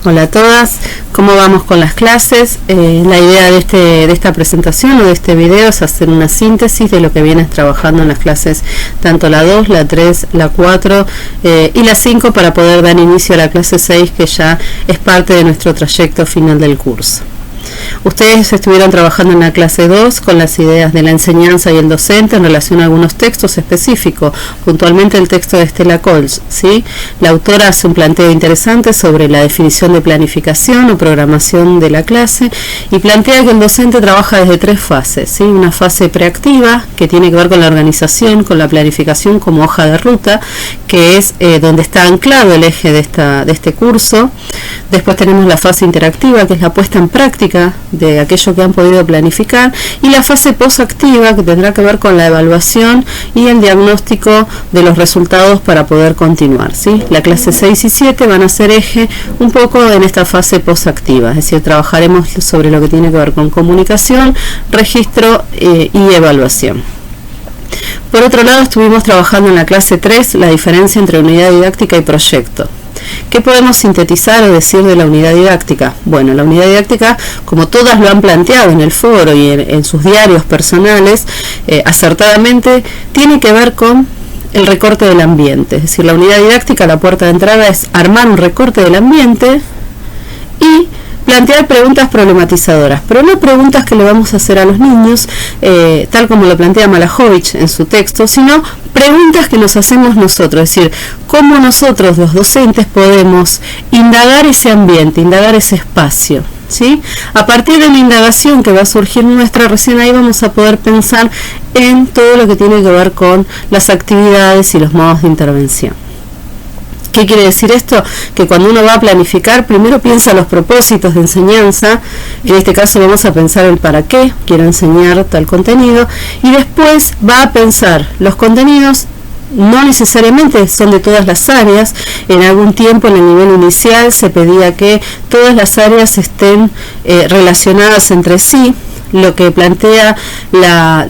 Hola a todas, ¿cómo vamos con las clases? La idea de esta presentación o de este video es hacer una síntesis de lo que vienes trabajando en las clases, tanto la 2, la 3, la 4 y la 5, para poder dar inicio a la clase 6, que ya es parte de nuestro trayecto final del curso. Ustedes estuvieron trabajando en la clase 2 con las ideas de la enseñanza y el docente en relación a algunos textos específicos, puntualmente el texto de Stella Coles, ¿sí? La autora hace un planteo interesante sobre la definición de planificación o programación de la clase y plantea que el docente trabaja desde 3 fases, ¿sí? Una fase preactiva, que tiene que ver con la organización, con la planificación como hoja de ruta, que es donde está anclado el eje de este curso. Después tenemos la fase interactiva, que es la puesta en práctica de aquello que han podido planificar, y la fase posactiva, que tendrá que ver con la evaluación y el diagnóstico de los resultados para poder continuar, ¿sí? La clase 6 y 7 van a ser eje un poco en esta fase posactiva, es decir, trabajaremos sobre lo que tiene que ver con comunicación, registro y evaluación. Por otro lado, estuvimos trabajando en la clase 3 la diferencia entre unidad didáctica y proyecto. ¿Qué podemos sintetizar o decir de la unidad didáctica? Bueno, la unidad didáctica, como todas lo han planteado en el foro y en sus diarios personales, acertadamente, tiene que ver con el recorte del ambiente. Es decir, la unidad didáctica, la puerta de entrada es armar un recorte del ambiente y plantear preguntas problematizadoras, pero no preguntas que le vamos a hacer a los niños, tal como lo plantea Malajovich en su texto, sino preguntas que nos hacemos nosotros, es decir, cómo nosotros los docentes podemos indagar ese ambiente, indagar ese espacio, ¿sí? A partir de la indagación que va a surgir nuestra, recién ahí vamos a poder pensar en todo lo que tiene que ver con las actividades y los modos de intervención. ¿Qué quiere decir esto? Que cuando uno va a planificar, primero piensa los propósitos de enseñanza, en este caso vamos a pensar el para qué quiero enseñar tal contenido, y después va a pensar los contenidos. No necesariamente son de todas las áreas. En algún tiempo en el nivel inicial se pedía que todas las áreas estén relacionadas entre sí, lo que plantea la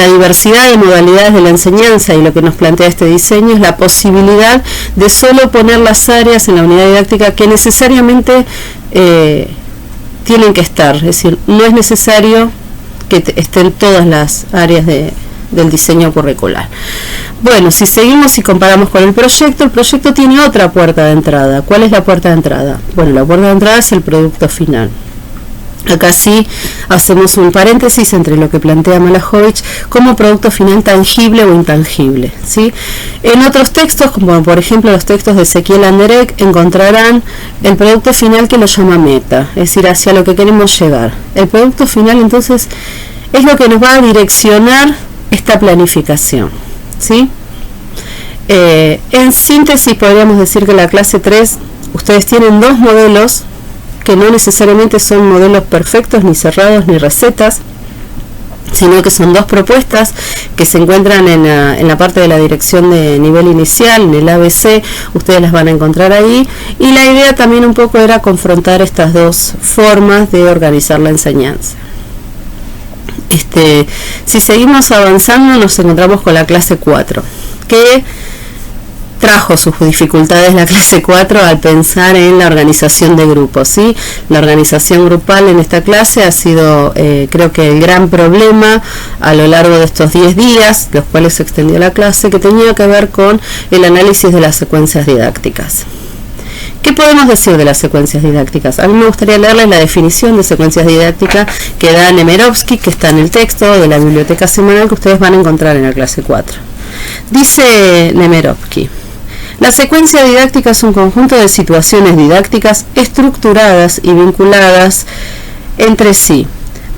diversidad de modalidades de la enseñanza, y lo que nos plantea este diseño es la posibilidad de solo poner las áreas en la unidad didáctica que necesariamente tienen que estar, es decir, no es necesario que estén todas las áreas del diseño curricular. Bueno, si seguimos y comparamos con el proyecto tiene otra puerta de entrada. ¿Cuál es la puerta de entrada? Bueno, la puerta de entrada es el producto final. Acá sí hacemos un paréntesis entre lo que plantea Malajovich como producto final tangible o intangible, ¿sí? En otros textos, como por ejemplo los textos de Ezequiel Anderek, encontrarán el producto final que lo llama meta, es decir, hacia lo que queremos llegar. El producto final entonces es lo que nos va a direccionar esta planificación, ¿sí? En síntesis podríamos decir que en la clase 3 ustedes tienen 2 modelos que no necesariamente son modelos perfectos, ni cerrados, ni recetas, sino que son 2 propuestas que se encuentran en la parte de la dirección de nivel inicial, en el ABC, ustedes las van a encontrar ahí, y la idea también un poco era confrontar estas 2 formas de organizar la enseñanza. Si seguimos avanzando, nos encontramos con la clase 4, que trajo sus dificultades la clase 4 al pensar en la organización de grupos, ¿sí? La organización grupal en esta clase ha sido, creo que el gran problema a lo largo de estos 10 días, los cuales se extendió la clase, que tenía que ver con el análisis de las secuencias didácticas. ¿Qué podemos decir de las secuencias didácticas? A mí me gustaría leerles la definición de secuencias didácticas que da Nemirovsky, que está en el texto de la biblioteca semanal que ustedes van a encontrar en la clase 4. Dice Nemirovsky: la secuencia didáctica es un conjunto de situaciones didácticas estructuradas y vinculadas entre sí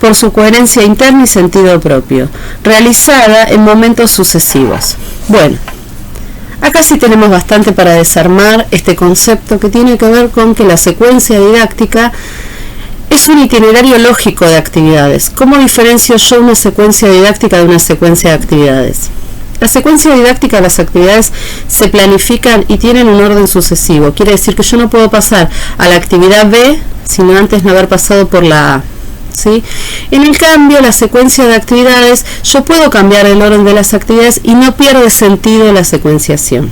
por su coherencia interna y sentido propio, realizada en momentos sucesivos. Bueno, acá sí tenemos bastante para desarmar este concepto que tiene que ver con que la secuencia didáctica es un itinerario lógico de actividades. ¿Cómo diferencio yo una secuencia didáctica de una secuencia de actividades? La secuencia didáctica de las actividades se planifican y tienen un orden sucesivo. Quiere decir que yo no puedo pasar a la actividad B sino antes no haber pasado por la A, ¿sí? En el cambio, la secuencia de actividades, yo puedo cambiar el orden de las actividades y no pierde sentido la secuenciación.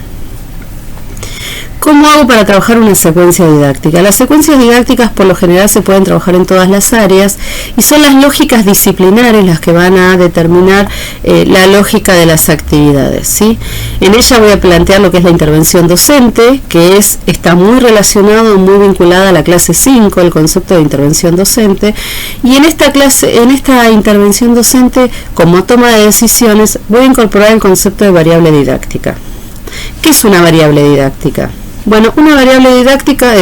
¿Cómo hago para trabajar una secuencia didáctica? Las secuencias didácticas por lo general se pueden trabajar en todas las áreas y son las lógicas disciplinares las que van a determinar la lógica de las actividades, ¿sí? En ella voy a plantear lo que es la intervención docente, que está muy relacionado, muy vinculada a la clase 5, el concepto de intervención docente, y en esta intervención docente, como toma de decisiones, voy a incorporar el concepto de variable didáctica. ¿Qué es una variable didáctica? Bueno, una variable didáctica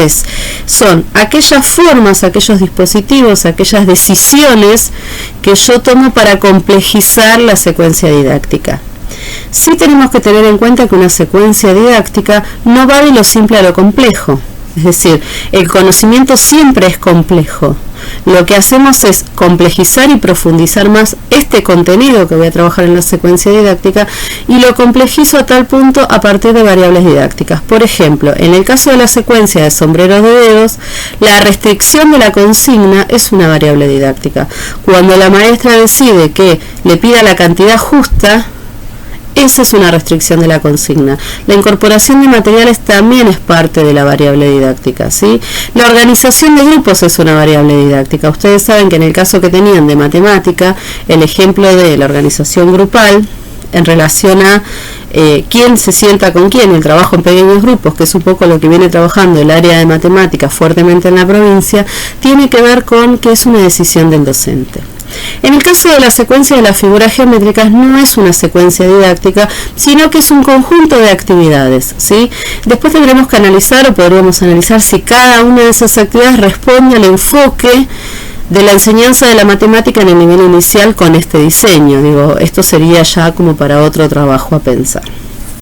son aquellas formas, aquellos dispositivos, aquellas decisiones que yo tomo para complejizar la secuencia didáctica. Sí tenemos que tener en cuenta que una secuencia didáctica no va de lo simple a lo complejo. Es decir, el conocimiento siempre es complejo. Lo que hacemos es complejizar y profundizar más este contenido que voy a trabajar en la secuencia didáctica y lo complejizo a tal punto a partir de variables didácticas. Por ejemplo, en el caso de la secuencia de sombreros de dedos, la restricción de la consigna es una variable didáctica. Cuando la maestra decide que le pida la cantidad justa, esa es una restricción de la consigna. La incorporación de materiales también es parte de la variable didáctica, ¿sí? La organización de grupos es una variable didáctica. Ustedes saben que en el caso que tenían de matemática, el ejemplo de la organización grupal, en relación a quién se sienta con quién, el trabajo en pequeños grupos, que es un poco lo que viene trabajando el área de matemáticas fuertemente en la provincia, tiene que ver con que es una decisión del docente. En el caso de la secuencia de las figuras geométricas no es una secuencia didáctica, sino que es un conjunto de actividades, ¿sí? Después tendremos que analizar o podríamos analizar si cada una de esas actividades responde al enfoque de la enseñanza de la matemática en el nivel inicial con este diseño. Esto sería ya como para otro trabajo a pensar.